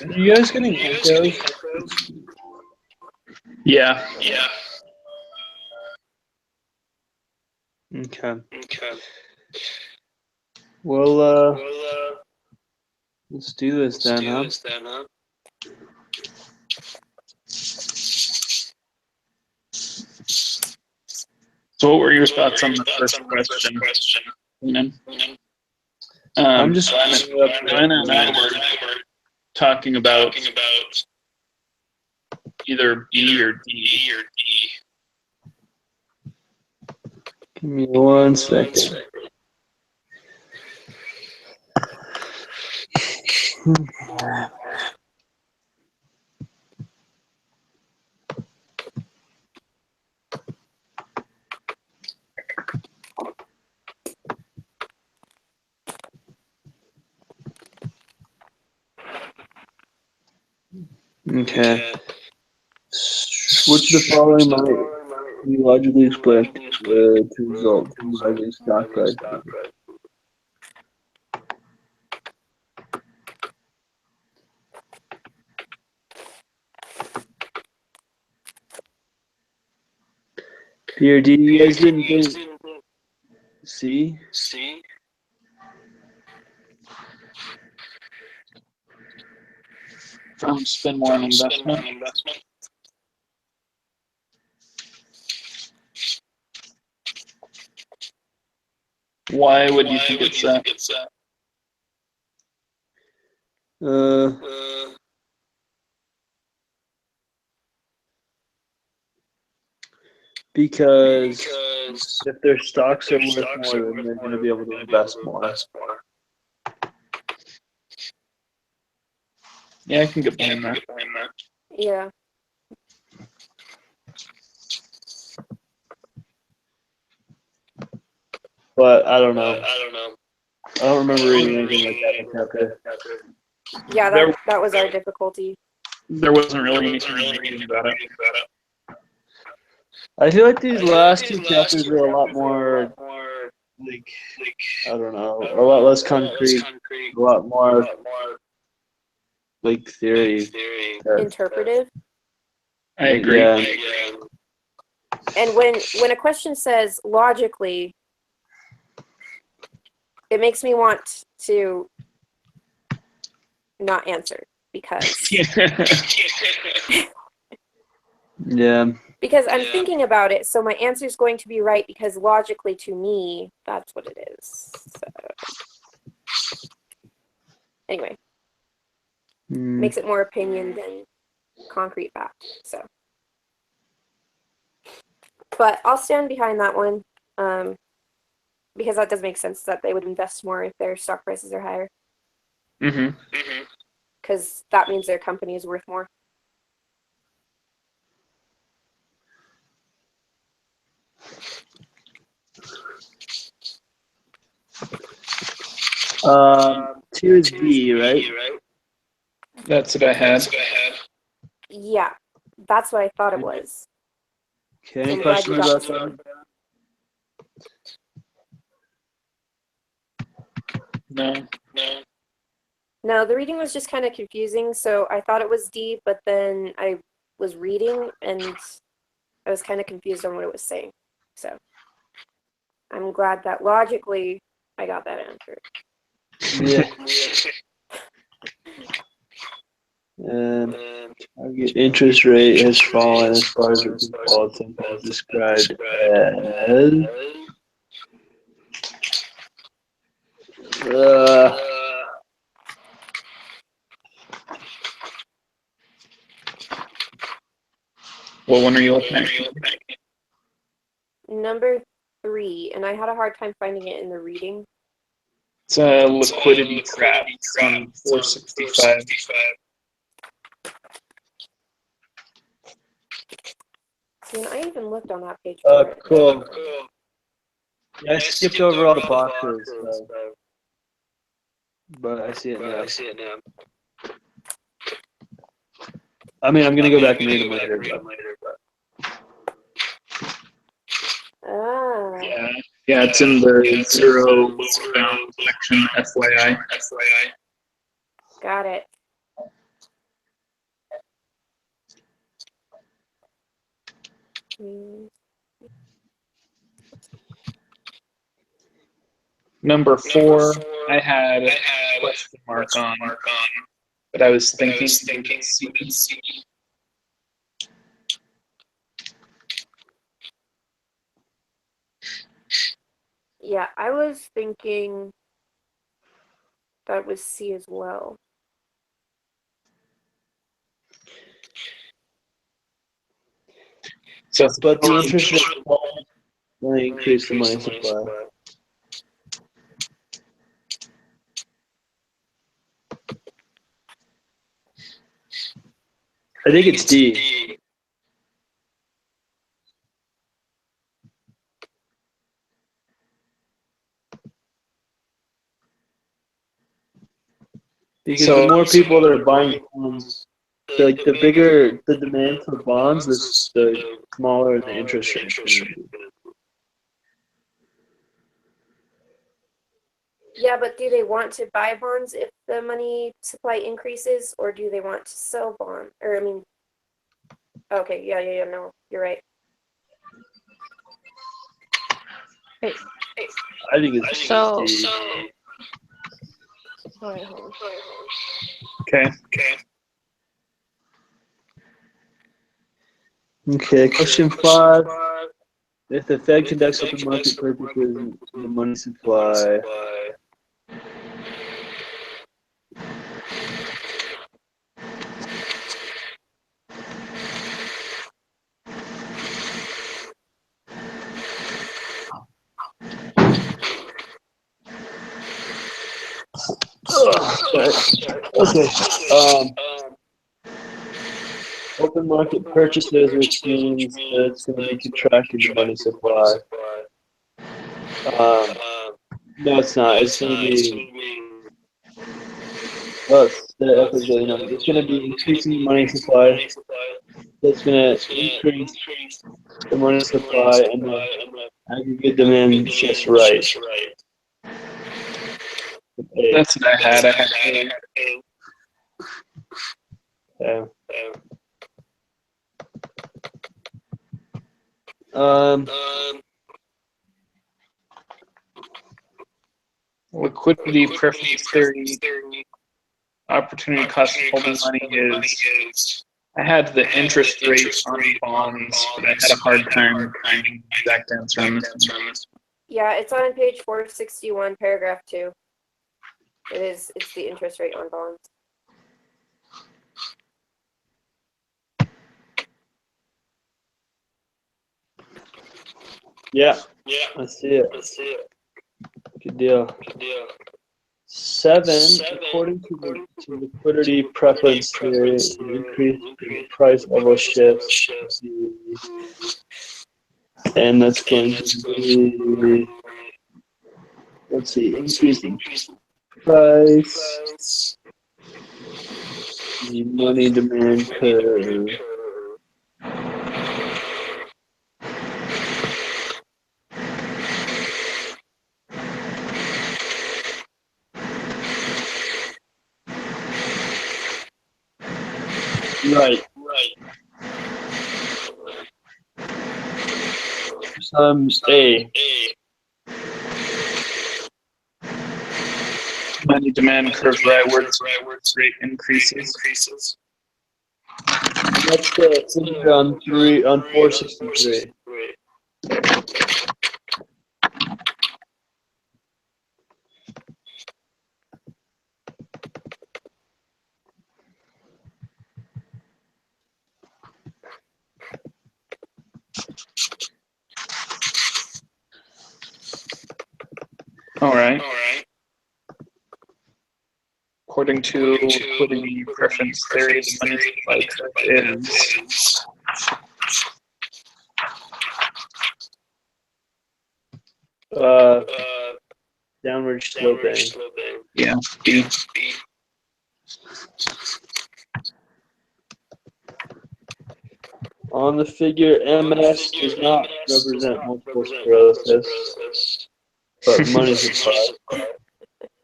Are you guys getting echoes? Yeah. Okay. Well, let's do this then, huh? So what were your thoughts on the first question? I'm just Joanna and I were talking about either B or D. Give me 1 second. Okay. Which of the following might be logically explained to result in rising stock price? P or D, you guys didn't think C? From spend more on investment. Why would you think it's that? Because if their stocks are worth more, then they're going to be able to invest more. Yeah, I can get behind that. Yeah. But I don't know. I don't remember reading anything like that in chapter. Yeah, that was our difficulty. There wasn't really anything reading about it. I feel like these last two chapters are a lot more, like, I don't know, a lot less concrete, a lot more, like, theory. Interpretive. I agree. Yeah. And when a question says logically, it makes me want to not answer because Yeah. because I'm thinking about it, so my answer is going to be right because logically to me, that's what it is. So, anyway, makes it more opinion than concrete fact. So, but I'll stand behind that one because that does make sense that they would invest more if their stock prices are higher. Because that means their company is worth more. Two is B, right? That's what I had. Yeah, that's what I thought it was. Okay, any I'm glad you questions got about that? No. No, the reading was just kind of confusing, so I thought it was D, but then I was reading and I was kind of confused on what it was saying. So I'm glad that logically I got that answer. Yeah. Target interest rate has fallen as far as it can fall, sometimes described as What one are you looking at? Number 3, and I had a hard time finding it in the reading. It's a liquidity trap. It's on 465. See, and I even looked on that page. cool. Yeah, I skipped over all the boxes, but I see it now. I mean, I'm gonna go back and read them later, but Yeah, it's in the zero lower bound section, FYI. Got it. Number 4, I had a question mark on, but I was thinking C. Yeah, I was thinking that was C as well. So, But the interest rate will increase the money supply. I think it's D. Because the more people that are buying bonds, like the bigger the demand for bonds, the smaller the interest rate is going to be. Yeah, but do they want to buy bonds if the money supply increases, or do they want to sell bonds? Or, I mean, okay, yeah, no, you're right. Wait, I think it's so D. sorry, hold on. okay. Okay, question 5. If the Fed conducts open market purchases, the money supply. Okay. Open market purchases, which means that it's going to be contracting the money supply. No, it's not. It's going to be. It's going to be increasing the money supply. That's going to increase the money supply, and the aggregate demand just right. That's what I had. Okay. Liquidity preference theory. Opportunity cost of holding money is. I had the interest rate on bonds, but I had a hard time finding the exact answer on this one. Yeah, it's on page 461, paragraph 2. It's the interest rate on bonds. Yeah, I see it. Good deal. 7, according to the liquidity preference theory, the increase in the price level shifts, and that's going to be, let's see, increasing price, the money demand curve. Right. A. Money demand curve rightwards rate increases. That's the figure on 463. All right. According to liquidity preference theory, the money supply curve is. Downward sloping. Yeah, B. On the figure, MS does not represent multiple sclerosis, but money supply.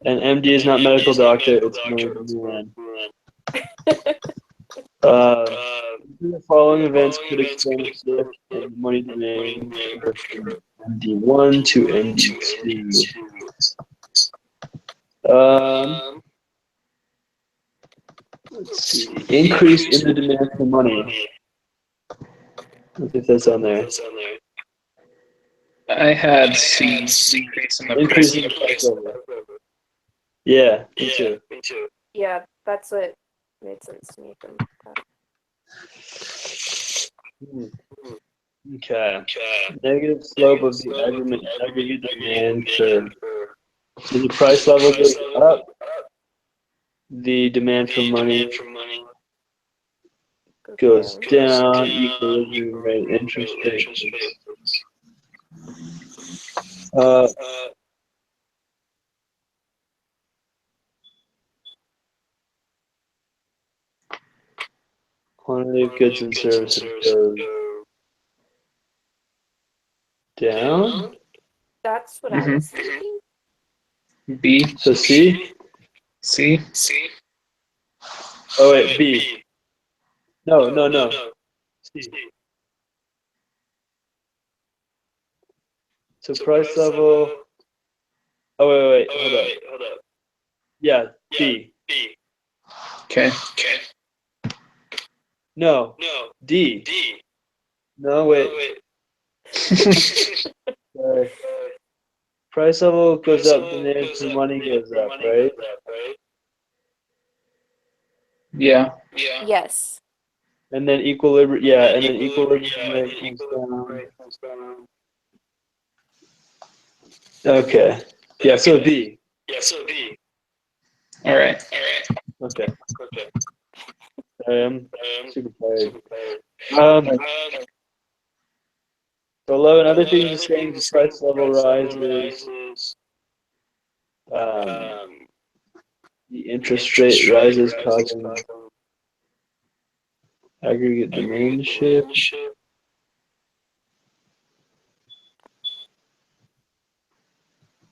And MD is not medical doctor, it's money demand. The following events could explain a shift in money demand from MD1 to MD2. Let's see. Increase in the demand for money. Let's see if that's on there. I had C, increase in the Increase price. in the price level. Yeah, me too. Yeah, that's what made sense to me from that. Okay. Negative slope of the aggregate demand curve. So the price level goes up, the demand for money goes down, equilibrium rate, interest rate. Quantity of goods and services goes down. That's what I was thinking. B. So C? C. Oh wait, B. No. C. So price level. Oh wait, hold up. Yeah, B. Okay. No. D. No, wait. Sorry. Price level goes up, demand for money goes up, right? Yeah. Yes. And then equilibrium, and then equilibrium rate comes down. Okay. Yeah, so B. All right. Okay. I'm super tired. Below, another thing is saying the price level rises. The interest rate rises, causing aggregate demand shift.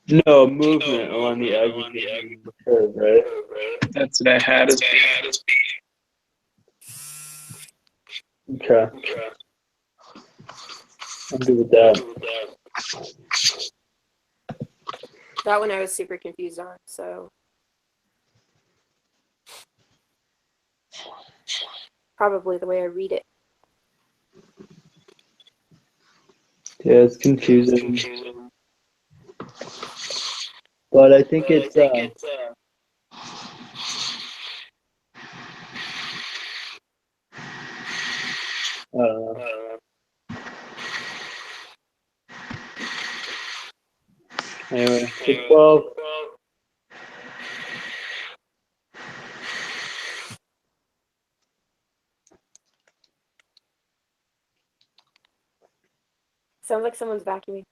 No movement along the aggregate curve, right? That's what I had as B. Okay. I'm good with that. That one I was super confused on, so probably the way I read it. Yeah, it's confusing. But I think it's I don't know. Anyway, so 12. Sounds like someone's vacuuming.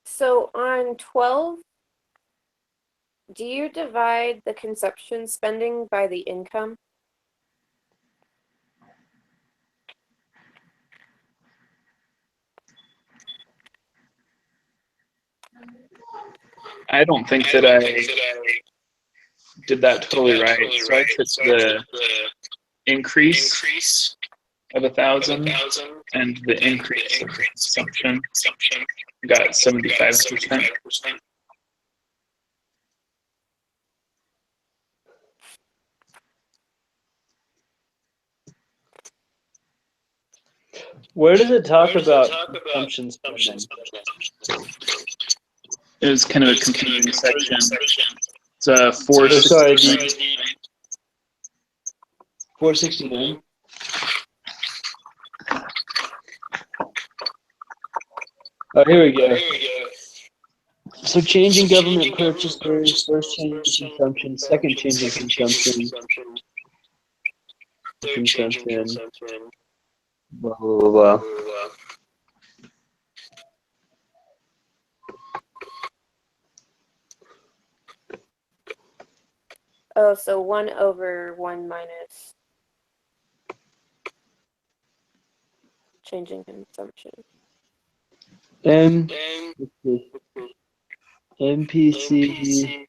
So on 12, do you divide the consumption spending by the income? I don't think that I did that totally right. So I took the increase of 1,000 and the increase of consumption. Got 75%. Where does it talk about consumption spending? It was kind of a confusing section. It's Oh, sorry, 469. 469. Oh, here we go. So changing government purchases, first change in consumption, second change in consumption, blah, blah, blah, blah. Oh, so 1 over 1 minus change in consumption. MPC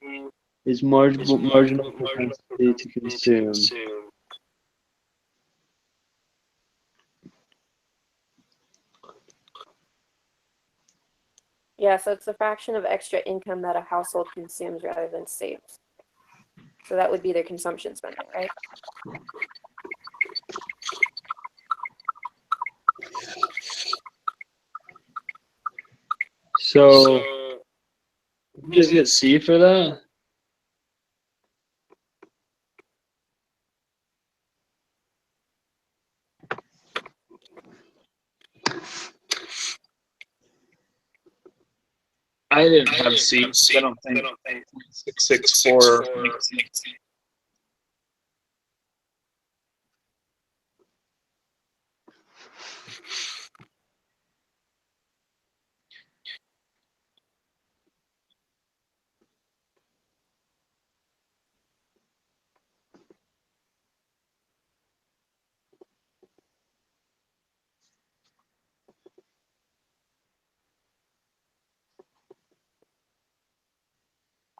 is marginal propensity to consume. Yeah, so it's the fraction of extra income that a household consumes rather than saves. So that would be their consumption spending, right? So, you just get C for that? I didn't have C. I don't think 664 makes sense.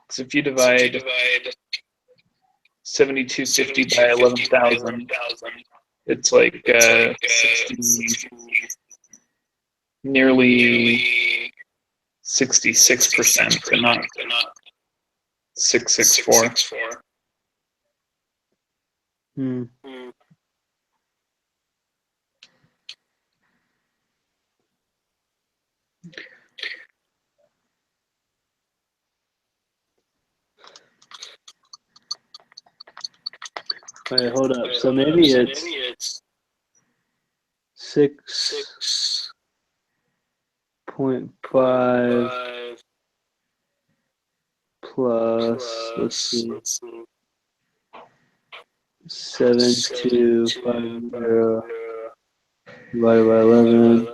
So if you divide 7250 by 11,000, it's like 60, nearly 66%, and not 664. Hmm. Wait, hold up. So maybe it's 6.5 plus, let's see, 7250 divided by 11.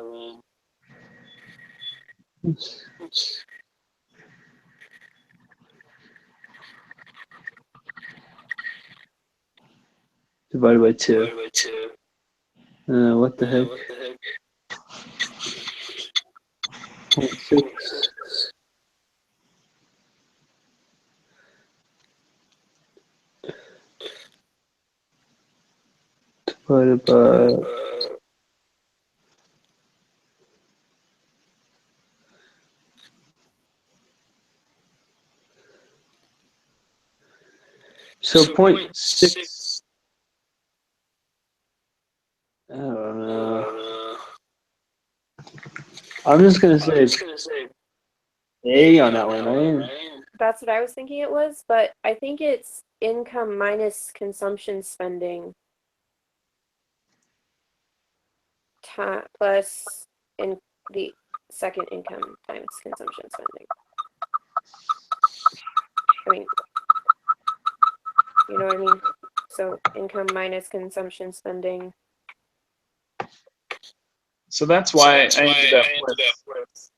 Divided by 2. What the heck? 0.6. Divided by 0.6. I don't know. I'm just gonna say A on that one, right? That's what I was thinking it was, but I think it's income minus consumption spending plus in the second income times consumption spending. I mean, you know what I mean? So income minus consumption spending. So that's why I ended up with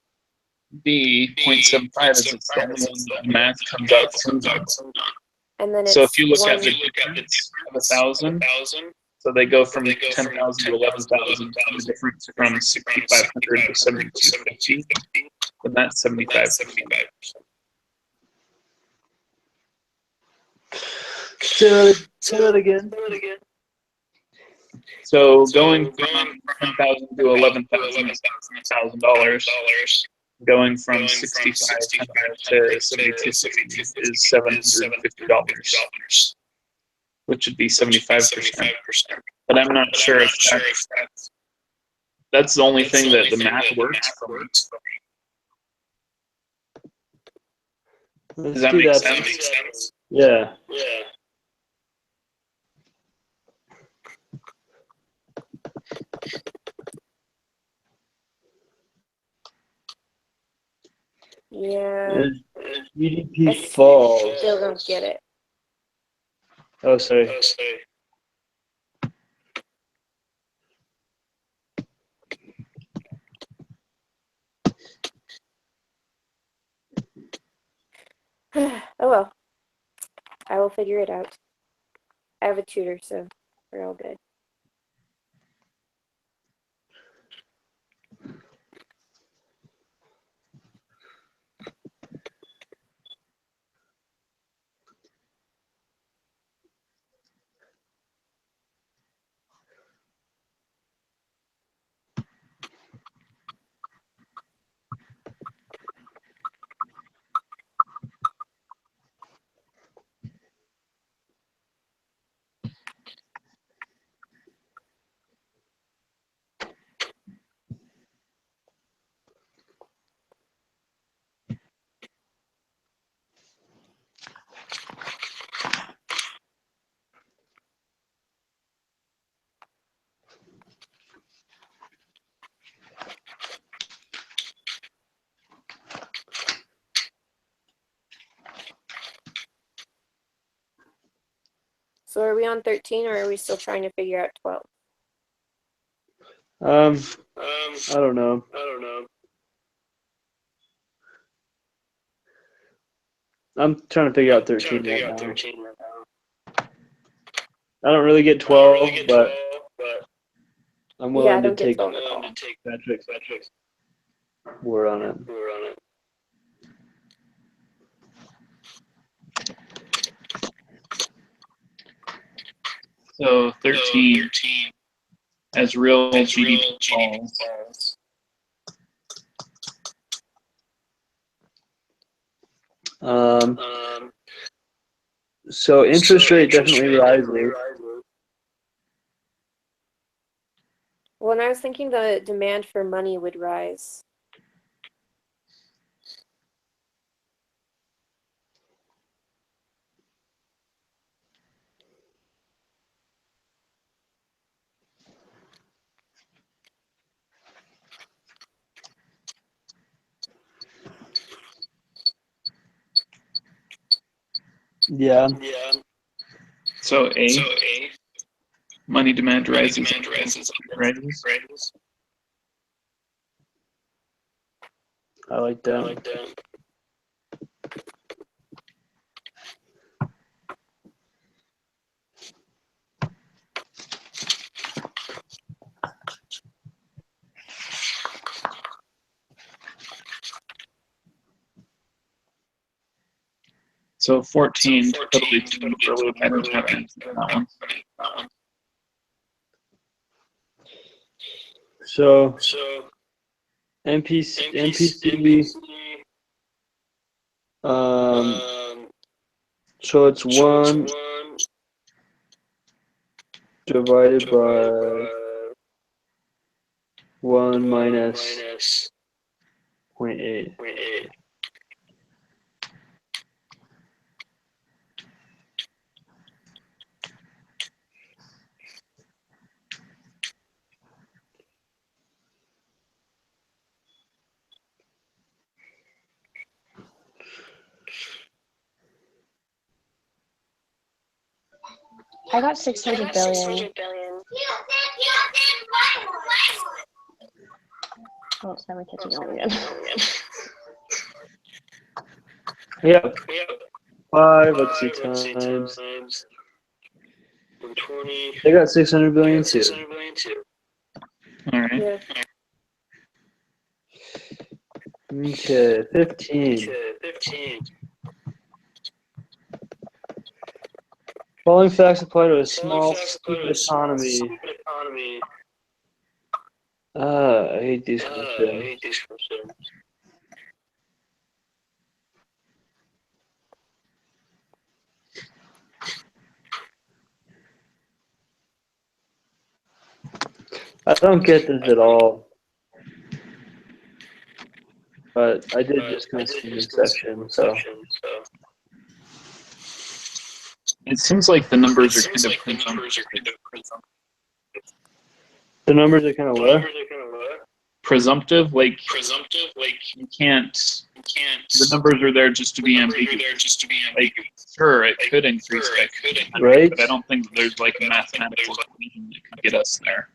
B, 0.75 as it's the only one that math comes out to. And then it's So if you look at the difference of 1,000, so they go from 10,000 to 11,000, the difference from 6,500 to 7,250, then that's 75%. Say that again. So going from 10,000 to 11,000 is $1,000. Going from 6,500 to 7,250 is $750, which would be 75%. But I'm not sure if that's the only thing that the math works for. Does that make sense? Yeah. Yeah. GDP falls. Still don't get it. Oh, sorry. Oh well. I will figure it out. I have a tutor, so we're all good. So are we on 13 or are we still trying to figure out 12? I don't know. I'm trying to figure out 13 right now. I don't really get 12, but I'm Yeah, I willing to don't get take 12 at all. Patrick's word on it. So 13 as real GDP falls. So interest rate definitely rises. Well, and I was thinking the demand for money would rise. Yeah. So A, money demand rises. I like that. So 14, totally tuned for a loop. I don't have anything on that one. So NPC so it's 1 divided by 1 minus 0.8. I got 600 billion. Oh, it's never catching on again. Yep. 5, let's see, times. They got 600 billion too. All right. Yeah. Okay, 15. Following facts apply to a small, stupid economy. I hate these questions. I don't get this at all. But I did just kind of skim this section, so. It seems like the numbers are kind of presumptive. The numbers are kind of what? Presumptive, like you can't. The numbers are there just to be ambiguous. Like, sure, it could increase by 100, Right? but I don't think there's like a mathematical equation that could get us there.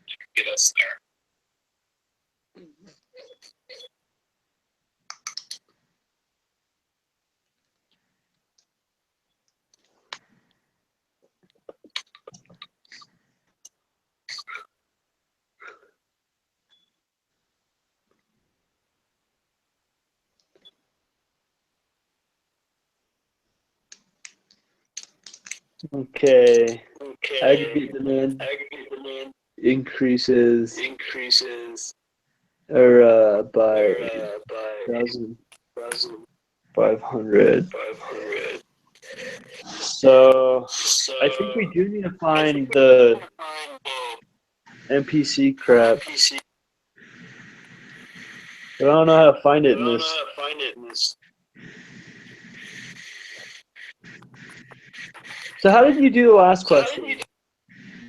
Okay. Aggregate demand increases or by 1,500. So I think we do need to find the NPC crap. But I don't know how to find it in this. So how did you do the last question?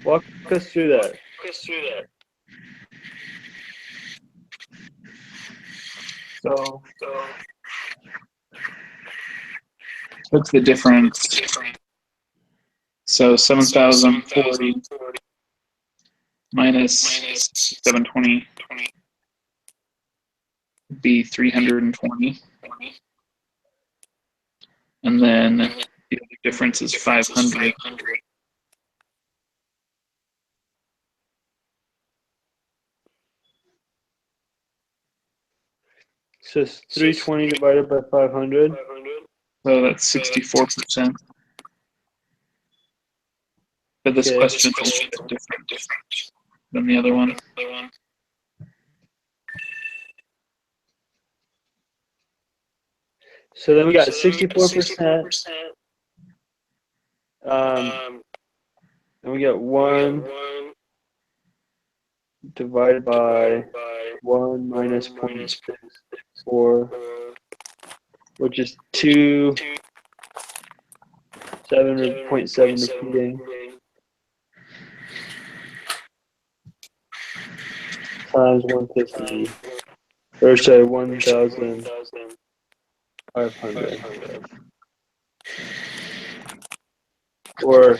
Walk us through that. So took the difference. So 7,040 minus 720 would be 320. And then the other difference is 500. So it's 320 divided by 500. So that's 64%. But this Okay. question is a little bit different than the other one. So then we got 64%. And we get 1 divided by 1 minus 0.64, which is 0.7 repeating times 150, or sorry, 1,500, or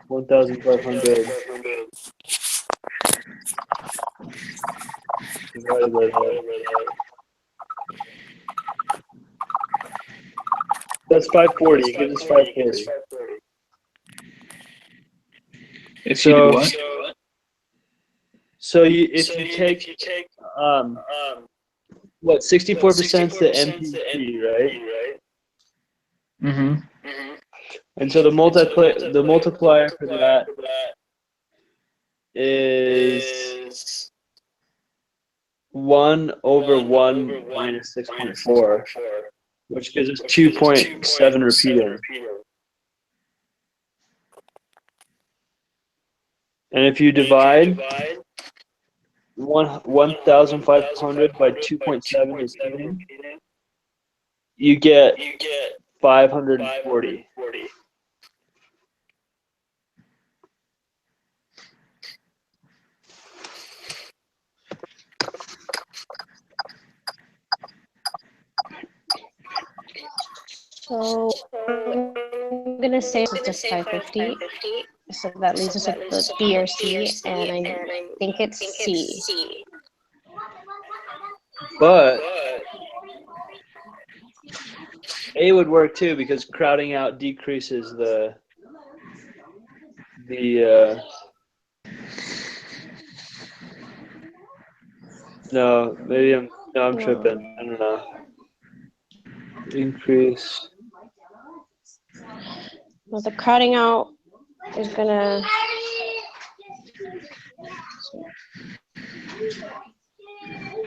1,500 divided by that. That's 540. It gives us 540. If you do what? So if you take what 64% is the MPC, right? Mm-hmm. And so the multiplier for that is 1 over 1 minus 6.4, which gives us 2.7 repeating. And if you divide 1,500 by 2.7 repeating, you get 540. So I'm gonna say it's just 550. So that leaves us with the B or C, and I think it's C. But A would work too, because crowding out decreases the no, maybe I'm tripping. I don't know. Increase. Well, the crowding out is gonna.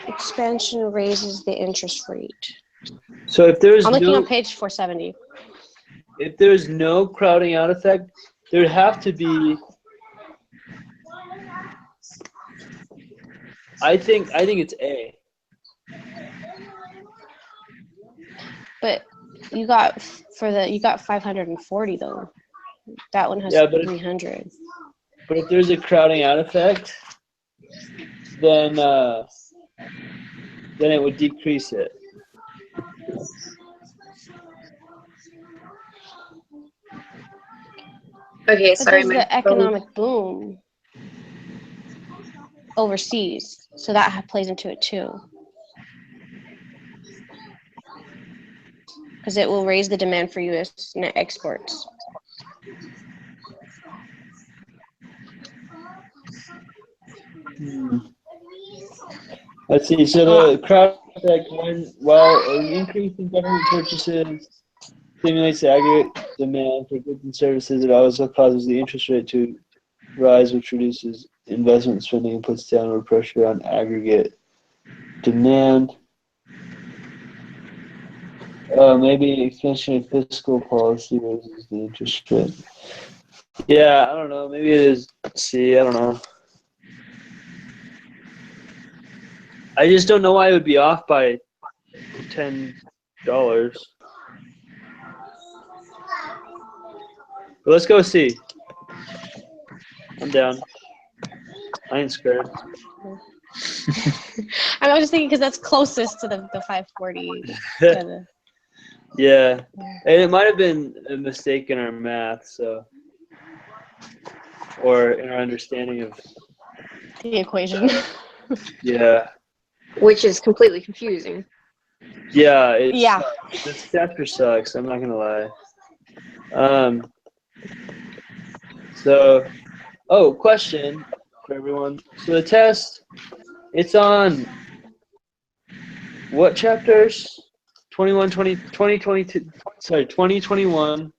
Expansion raises the interest rate. So if there's I'm looking on page 470. If there's no crowding out effect, there'd have to be. I think it's A. But you got 540 though. That one has 300. But if there's a crowding out effect, then it would decrease it. Okay, but sorry. there's the economic boom overseas, so that plays into it too. Because it will raise the demand for U.S. net exports. Let's see. So the crowd effect, while an increase in government purchases stimulates the aggregate demand for goods and services, it also causes the interest rate to rise, which reduces investment spending and puts downward pressure on aggregate demand. Maybe expansion of fiscal policy raises the interest rate. Yeah, I don't know. Maybe it is C. I don't know. I just don't know why it would be off by $10. But let's go C. I'm down. I ain't scared. I was just thinking because that's closest to the 540. Yeah, and it might have been a mistake in our math. So or in our understanding of, The equation. yeah. Which is completely confusing. Yeah, it's Yeah. this chapter sucks, I'm not gonna lie. So question for everyone. So the test, it's on what chapters? 21, 20, 2022, sorry, 2021.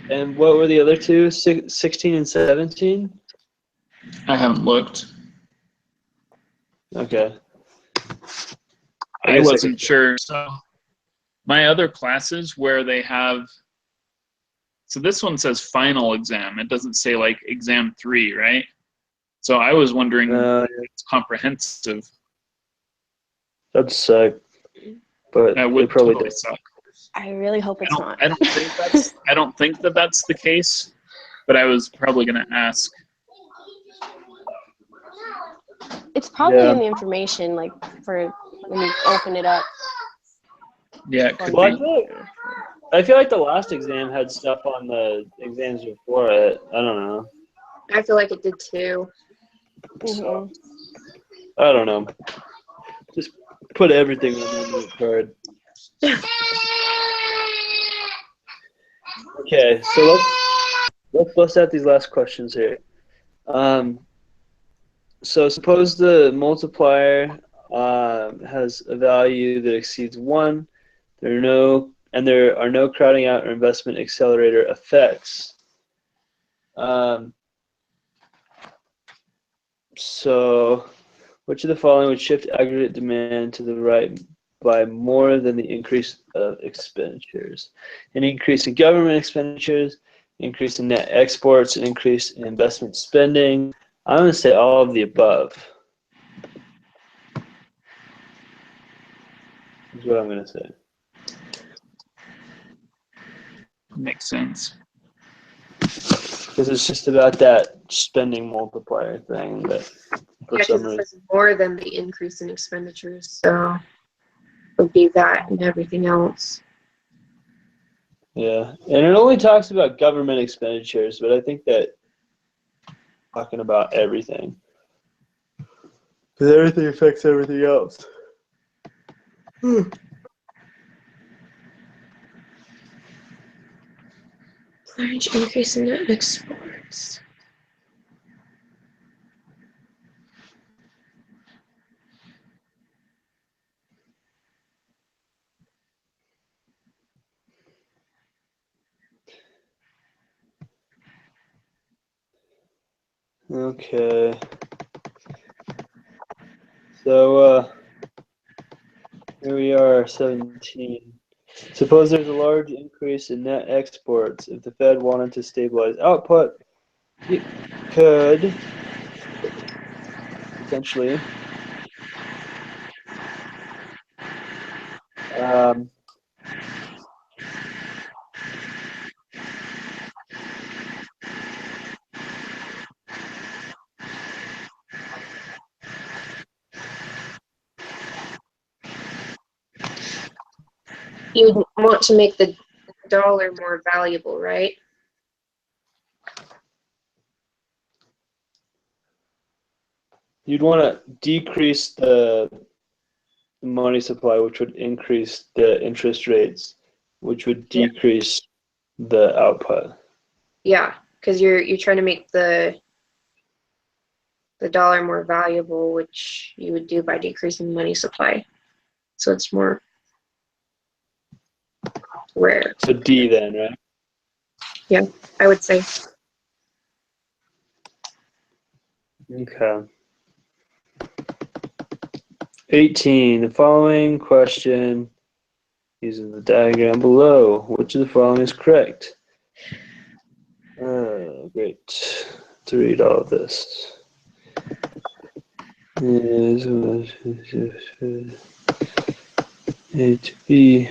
And what were the other two? 16 and 17? I haven't looked. Okay. I wasn't sure. So my other classes where they have, so this one says final exam. It doesn't say like exam 3, right? So I was wondering if it's comprehensive. That'd suck. But That it would probably totally does. suck. I really hope it's not. I don't think that that's the case, but I was probably going to ask. It's probably Yeah. in the information, like for when you open it up. Yeah, it could Well, be. I feel like the last exam had stuff on the exams before it. I don't know. I feel like it did too. Mhm. I don't know. Just put everything on the note card. Okay, so let's bust out these last questions here. So suppose the multiplier has a value that exceeds 1. There are no crowding out or investment accelerator effects. So which of the following would shift aggregate demand to the right by more than the increase of expenditures? An increase in government expenditures, increase in net exports, an increase in investment spending. I'm going to say all of the above. Is what I'm going to say. Makes sense. Because it's just about that spending multiplier thing that for Yeah, some because reason. it's more than the increase in expenditures. So it would be that and everything else. Yeah, and it only talks about government expenditures, but I think that talking about everything. Because everything affects everything else. Large increase in net exports. Okay. So here we are, 17. Suppose there's a large increase in net exports. If the Fed wanted to stabilize output, it could potentially You'd want to make the dollar more valuable, right? you'd want to decrease the money supply, which would increase the interest rates, which would decrease the output. Yeah, because you're trying to make the dollar more valuable, which you would do by decreasing money supply. So it's more rare. So D then, right? Yeah, I would say. Okay. 18. The following question using the diagram below. Which of the following is correct? Great. To read all of this. Is A to B.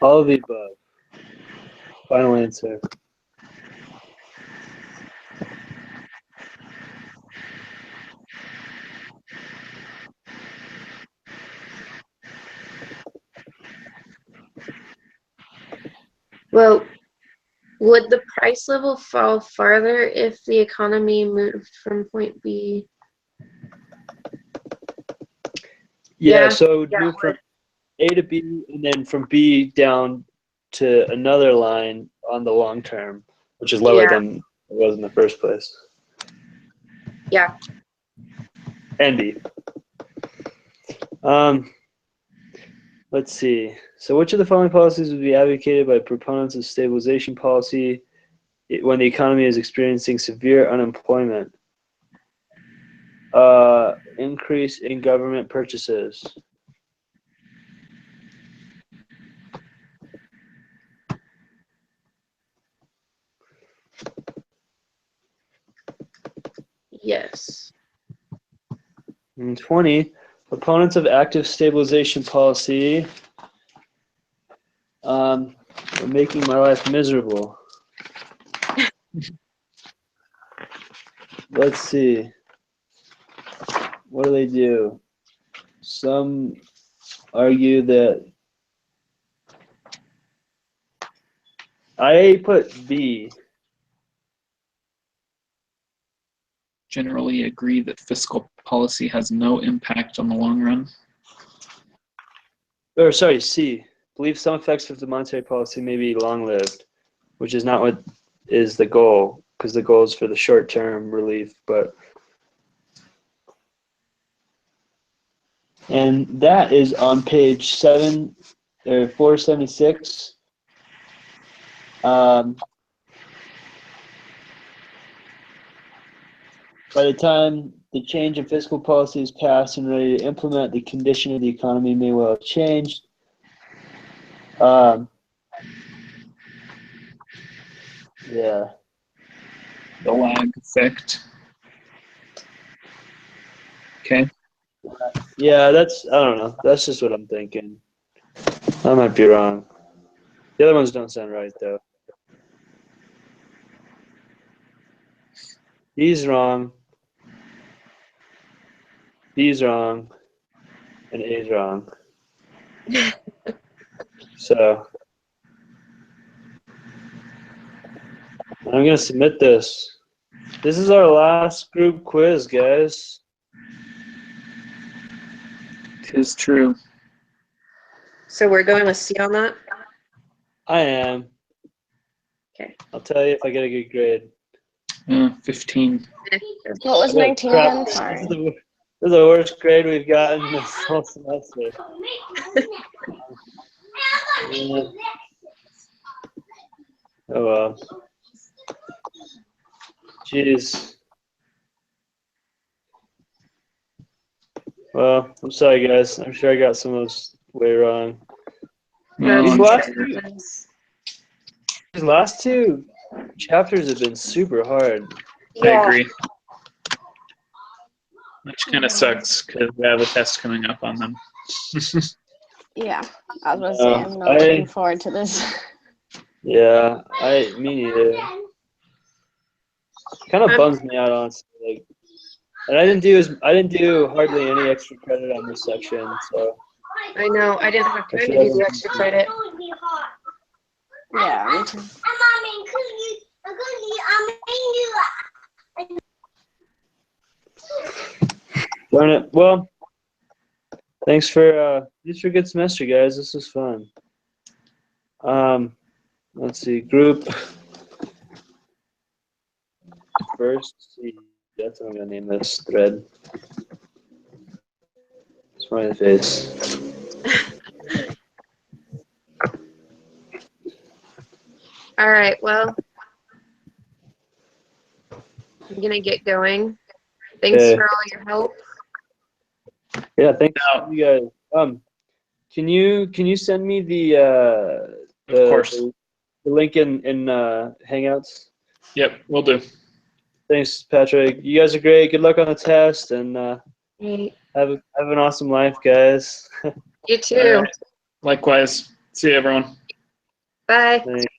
All of the above. Final answer. Well, would the price level fall farther if the economy moved from point B? Yeah, Yeah, so it would move from A to B and then from B down to another line on the long term, which is lower Yeah. than it was in the first place. Yeah. And B. Let's see. So which of the following policies would be advocated by proponents of stabilization policy when the economy is experiencing severe unemployment? Increase in government purchases. Yes. And 20, proponents of active stabilization policy are making my life miserable. Let's see. What do they do? Some argue that I put B. Generally agree that fiscal policy has no impact on the long run. Or sorry, C. Believe some effects of the monetary policy may be long-lived, which is not what is the goal, because the goal is for the short-term relief. And that is on page 476. By the time the change in fiscal policy is passed and ready to implement, the condition of the economy may well have changed. Yeah. The lag effect. Okay. Yeah, I don't know. That's just what I'm thinking. I might be wrong. The other ones don't sound right, though. D's wrong. B's wrong. And A's wrong. So I'm going to submit this. This is our last group quiz, guys. Tis true. So we're going with C on that? I am. Okay. I'll tell you if I get a good grade. 15. What was Oh, 19 crap. again? Sorry. This is the worst grade we've gotten this whole semester. Yeah. Oh well. Jeez. Well, I'm sorry, guys. I'm sure I got some of those way wrong. Well, These I'm last sure. These last two chapters have been super hard. I agree. Which kind of sucks because we have a test coming up on them. Yeah, I was gonna say I'm not looking forward to this. Yeah, me neither. Kind of bums me out, honestly. Like, and I didn't do hardly any extra credit on this section, so. I know. I didn't have time to do the extra credit. Yeah, me too. Darn it. Well, thanks for a good semester, guys. This was fun. Let's see, group first. See, that's what I'm gonna name this thread. Smiley face. All right. Well, I'm gonna get going. Thanks Okay. for all your help. Yeah, thanks you guys. Can you send me the Of course. the link in Hangouts? Yep, we'll do. Thanks, Patrick. You guys are great. Good luck on the test, and Great. have an awesome life, guys. You too. Likewise. See you, everyone. Bye. Thanks.